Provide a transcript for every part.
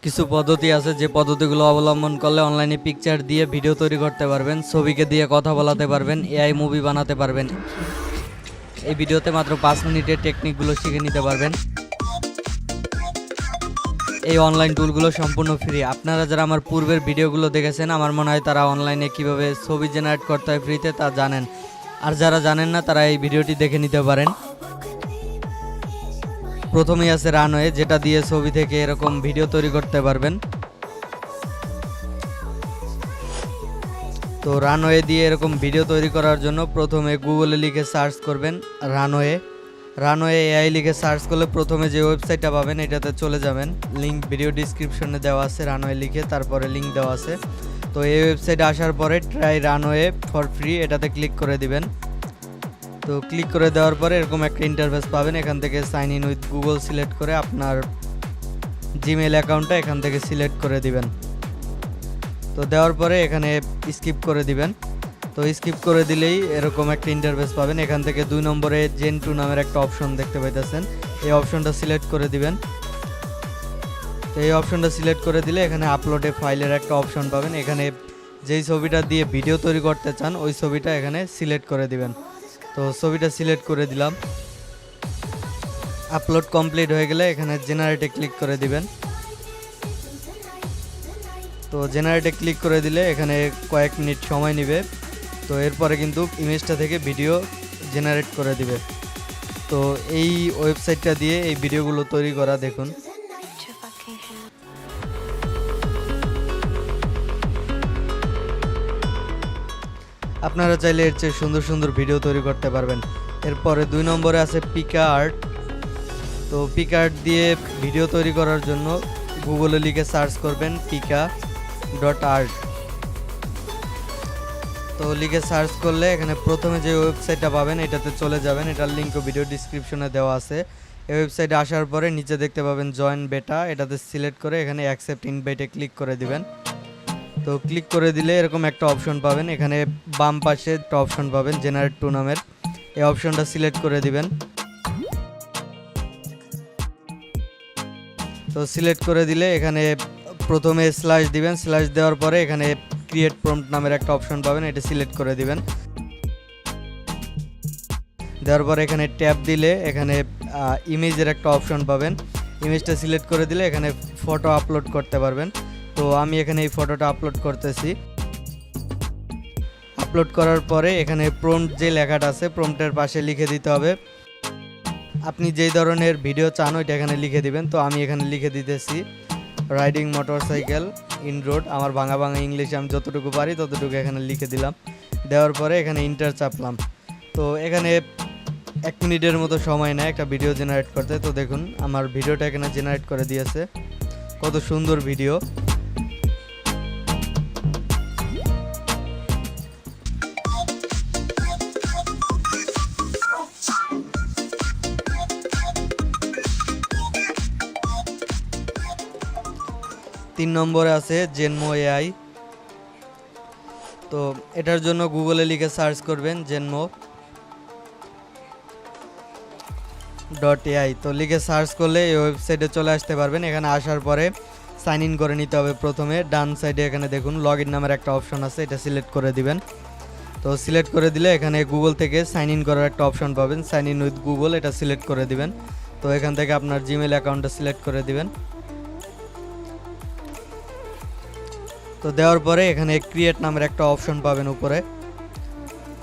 কিছু পদ্ধতি আছে যে পদ্ধতিগুলো অবলম্বন করলে অনলাইনে পিকচার দিয়ে ভিডিও তৈরি করতে পারবেন, ছবিকে দিয়ে কথা বলাতে পারবেন, এআই মুভি বানাতে পারবেন। এই ভিডিওতে মাত্র 5 মিনিটের টেকনিকগুলো শিখে নিতে পারবেন। এই অনলাইন টুলগুলো সম্পূর্ণ ফ্রি। আপনারা যারা আমার পূর্বের ভিডিওগুলো দেখেছেন, আমার মনে হয় তারা অনলাইনে কিভাবে ছবি জেনারেট করতে হয় ফ্রিতে তা জানেন। আর যারা জানেন না তারা এই ভিডিওটি দেখে নিতে পারেন। প্রথমেই আছে রানওয়ে, যেটা দিয়ে ছবি থেকে এরকম ভিডিও তৈরি করতে পারবেন। তো রানওয়ে দিয়ে এরকম ভিডিও তৈরি করার জন্য প্রথমে গুগলে লিখে সার্চ করবেন রানওয়ে এআই লিখে সার্চ করলে প্রথমে যে ওয়েবসাইটটা পাবেন এটাতে চলে যাবেন। লিঙ্ক ভিডিও ডিসক্রিপশনে দেওয়া আছে, রানওয়ে লিখে তারপরে লিঙ্ক দেওয়া আছে। তো এই ওয়েবসাইটে আসার পরে ট্রাই রানওয়ে ফর ফ্রি এটাতে ক্লিক করে দিবেন। তো ক্লিক করে দেওয়ার পরে এরকম একটা ইন্টারফেস পাবেন। এখান থেকে sign in with Google select করে আপনার জিমেল অ্যাকাউন্টটা এখান থেকে সিলেক্ট করে দিবেন। তো দেওয়ার পরে এখানে স্কিপ করে দিবেন। তো স্কিপ করে দিলেই এরকম একটা ইন্টারফেস পাবেন। এখান থেকে 2 নম্বরে জেন 2 নামের একটা অপশন দেখতে পাইতেছেন, এই অপশনটা সিলেক্ট করে দিবেন। তো এই অপশনটা সিলেক্ট করে দিলে এখানে আপলোডে ফাইলের একটা অপশন পাবেন। এখানে যেই ছবিটা দিয়ে ভিডিও তৈরি করতে চান ওই ছবিটা এখানে সিলেক্ট করে দিবেন। তো ছবিটা সিলেক্ট করে দিলাম। আপলোড কমপ্লিট হয়ে গেলে এখানে জেনারেটে ক্লিক করে দিবেন। তো জেনারেটে ক্লিক করে দিলে এখানে কয়েক মিনিট সময় নেবে। তো এরপরে কিন্তু ইমেজটা থেকে ভিডিও জেনারেট করে দিবে। তো এই ওয়েবসাইটটা দিয়ে এই ভিডিওগুলো তৈরি করা দেখুন। আপনারা চাইলে এর চেয়ে সুন্দর সুন্দর ভিডিও তৈরি করতে পারবেন। এরপরে 2 নম্বরে আছে পিকা আর্ট। তো পিকা আর্ট দিয়ে ভিডিও তৈরি করার জন্য গুগলে লিখে সার্চ করবেন pika.art। তো লিখে সার্চ করলে এখানে প্রথমে যে ওয়েবসাইটটা পাবেন এটাতে চলে যাবেন। এটার লিঙ্কও ভিডিও ডিসক্রিপশনে দেওয়া আছে। এই ওয়েবসাইটে আসার পরে নিচে দেখতে পাবেন জয়েন বেটা, এটাতে সিলেক্ট করে এখানে অ্যাকসেপ্ট ইনভাইটে ক্লিক করে দিবেন। তো ক্লিক করে দিলে এরকম একটা অপশন পাবেন। এখানে বাম পাশে একটা অপশন পাবেন জেনারেট টু নামের, এই অপশনটা সিলেক্ট করে দিবেন। তো সিলেক্ট করে দিলে এখানে প্রথমে স্ল্যাশ দিবেন, স্ল্যাশ দেওয়ার পরে এখানে ক্রিয়েট প্রম্পট নামের একটা অপশন পাবেন, এটা সিলেক্ট করে দিবেন। দেওয়ার পরে এখানে ট্যাব দিলে এখানে ইমেজের একটা অপশন পাবেন, ইমেজটা সিলেক্ট করে দিলে এখানে ফটো আপলোড করতে পারবেন। তো আমি এখানে এই ফটোটা আপলোড করতেছি। আপলোড করার পরে এখানে প্রম্পট যে লেখাটা আছে প্রম্পটের পাশে লিখে দিতে হবে আপনি যেই ধরনের ভিডিও চান ওইটা এখানে লিখে দিবেন। তো আমি এখানে লিখে দিতেছি রাইডিং মোটরসাইকেল ইন রোড। আমার ভাঙা ভাঙা ইংলিশে আমি যতটুকু পারি ততটুকু এখানে লিখে দিলাম। দেওয়ার পরে এখানে ইন্টার চাপলাম। তো এখানে 1 মিনিটের মতো সময় নেয় একটা ভিডিও জেনারেট করতে। তো দেখুন আমার ভিডিওটা এখানে জেনারেট করে দিয়েছে, কত সুন্দর ভিডিও। তিন নম্বরে আছে জেনমো এআই। তো এটার জন্য গুগলে লিখে সার্চ করবেন jennmo.ai। তো লিখে সার্চ করলে এই ওয়েবসাইটে চলে আসতে পারবেন। এখানে আসার পরে সাইন ইন করে নিতে হবে। প্রথমে ডান সাইডে এখানে দেখুন লগ ইন নামের একটা অপশন আছে, এটা সিলেক্ট করে দিবেন। তো সিলেক্ট করে দিলে এখানে গুগল থেকে সাইন ইন করার একটা অপশন পাবেন, সাইন ইন উইথ গুগল, এটা সিলেক্ট করে দিবেন। তো এখান থেকে আপনার জিমেল অ্যাকাউন্টটা সিলেক্ট করে দিবেন। তো দেওয়ার পরে এখানে ক্রিয়েট নামের একটা অপশন পাবেন উপরে।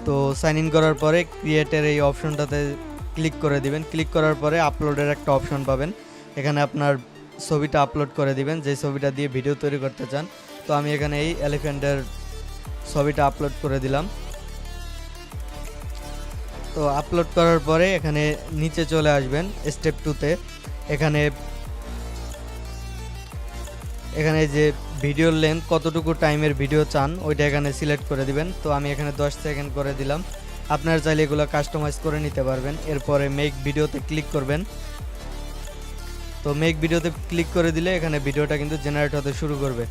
তো সাইন ইন করার পরে ক্রিয়েটের এই অপশনটাতে ক্লিক করে দিবেন। ক্লিক করার পরে আপলোডের একটা অপশন পাবেন, এখানে আপনার ছবিটা আপলোড করে দিবেন যে ছবিটা দিয়ে ভিডিও তৈরি করতে চান। তো আমি এখানে এই এলিফ্যান্টের ছবিটা আপলোড করে দিলাম। তো আপলোড করার পরে এখানে নিচে চলে আসবেন স্টেপ 2তে। এখানে যে ভিডিওর লেন্থ কতটুকু টাইমের ভিডিও চান ওইটা এখানে সিলেক্ট করে দিবেন। তো আমি এখানে 10 সেকেন্ড করে দিলাম। আপনারা চাইলে এগুলো কাস্টমাইজ করে নিতে পারবেন। এরপরে মেক ভিডিওতে ক্লিক করবেন। তো মেক ভিডিওতে ক্লিক করে দিলে এখানে ভিডিওটা কিন্তু জেনারেট হতে শুরু করবে।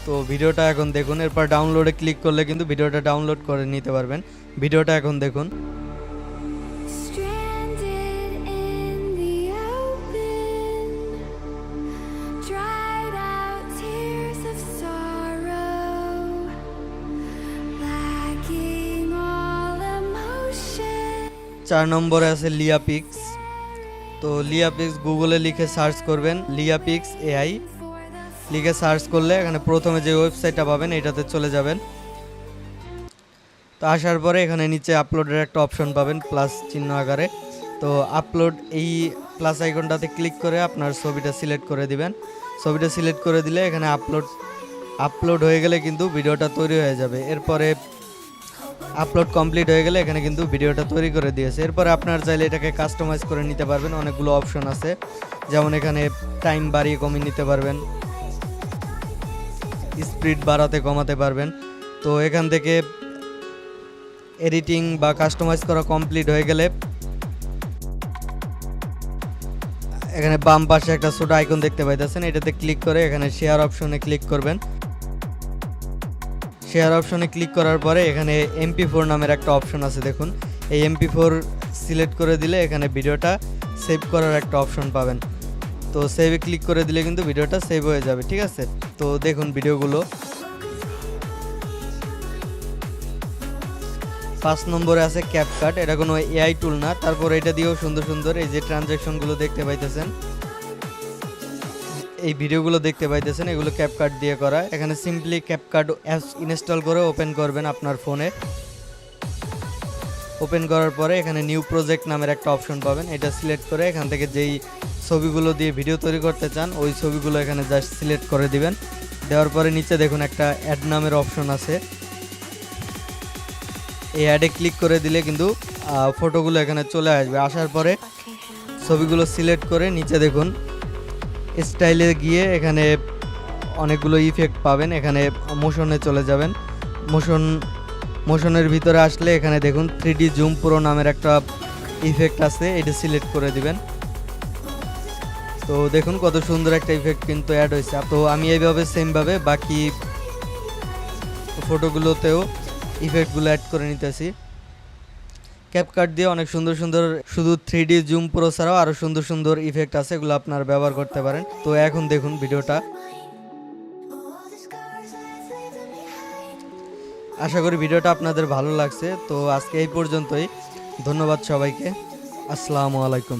তো ভিডিওটা এখন দেখুন। এরপর ডাউনলোডে ক্লিক করলে কিন্তু ভিডিওটা ডাউনলোড করে নিতে পারবেন। ভিডিওটা এখন দেখুন। 4 নম্বরে আছে লিয়াপিক্স। তো লিয়াপিক্স গুগলে লিখে সার্চ করবেন লিয়াপিক্স এআই লিখে সার্চ করলে এখানে প্রথমে যে ওয়েবসাইটটা পাবেন এটাতে চলে যাবেন। তো আসার পরে এখানে নিচে আপলোডের একটা অপশন পাবেন প্লাস চিহ্ন আকারে। তো আপলোড এই প্লাস আইকনটাতে ক্লিক করে আপনার ছবিটা সিলেক্ট করে দিবেন। ছবিটা সিলেক্ট করে দিলে এখানে আপলোড হয়ে গেলে কিন্তু ভিডিওটা তৈরি হয়ে যাবে। এরপরে আপলোড কমপ্লিট হয়ে গেলে এখানে কিন্তু ভিডিওটা তৈরি করে দিয়েছে। এরপরে আপনার চাইলে এটাকে কাস্টমাইজ করে নিতে পারবেন, অনেকগুলো অপশন আছে, যেমন এখানে টাইম বাড়িয়ে কমিয়ে নিতে পারবেন, স্পিড বাড়াতে কমাতে পারবেন। তো এখান থেকে এডিটিং বা কাস্টমাইজ করা কমপ্লিট হয়ে গেলে এখানে বাম পাশে একটা ছোট আইকন দেখতে পাইতেছেন, এটাতে ক্লিক করে এখানে শেয়ার অপশনে ক্লিক করবেন। শেয়ার অপশনে ক্লিক করার পরে এখানে MP4 নামের একটা অপশন আছে, দেখুন এই MP4 সিলেক্ট করে দিলে এখানে ভিডিওটা সেভ করার একটা অপশন পাবেন। তো সেভে ক্লিক করে দিলে কিন্তু ভিডিওটা সেভ হয়ে যাবে, ঠিক আছে। তো দেখুন ভিডিওগুলো। 5 নম্বরে আছে ক্যাপকাট। এটা কোনো এআই টুল না, তারপর এটা দিয়েও সুন্দর সুন্দর এই যে ট্রানজ্যাকশনগুলো দেখতে পাইতেছেন, এই ভিডিওগুলো দেখতে পাইতেছেন, এগুলো ক্যাপকাট দিয়ে করা। এখানে সিম্পলি ক্যাপকাট অ্যাপস ইনস্টল করে ওপেন করবেন আপনার ফোনে। ওপেন করার পরে এখানে নিউ প্রজেক্ট নামের একটা অপশন পাবেন, এটা সিলেক্ট করে এখান থেকে যেই ছবিগুলো দিয়ে ভিডিও তৈরি করতে চান ওই ছবিগুলো এখানে জাস্ট সিলেক্ট করে দিবেন। দেওয়ার পরে নিচে দেখুন একটা অ্যাড নামের অপশন আছে, এই অ্যাডে ক্লিক করে দিলে কিন্তু ফটোগুলো এখানে চলে আসবে। আসার পরে ছবিগুলো সিলেক্ট করে নিচে দেখুন স্টাইলে গিয়ে এখানে অনেকগুলো ইফেক্ট পাবেন, এখানে মোশনে চলে যাবেন। মোশনের ভিতরে আসলে এখানে দেখুন 3D জুম প্রো নামের একটা ইফেক্ট আছে, এটা সিলেক্ট করে দিবেন। তো দেখুন কত সুন্দর একটা ইফেক্ট কিন্তু অ্যাড হয়েছে। তো আমি এইভাবে সেমভাবে বাকি ফটোগুলোতেও ইফেক্টগুলো অ্যাড করে নিতেছি। ক্যাপকাট দিয়ে অনেক সুন্দর সুন্দর শুধু 3D জুম প্রো ছাড়াও আরও সুন্দর সুন্দর ইফেক্ট আছে, এগুলো আপনারা ব্যবহার করতে পারেন। তো এখন দেখুন ভিডিওটা, আশা করি ভিডিওটা আপনাদের ভালো লাগছে। তো আজকে এই পর্যন্তই, ধন্যবাদ সবাইকে, আসসালামু আলাইকুম।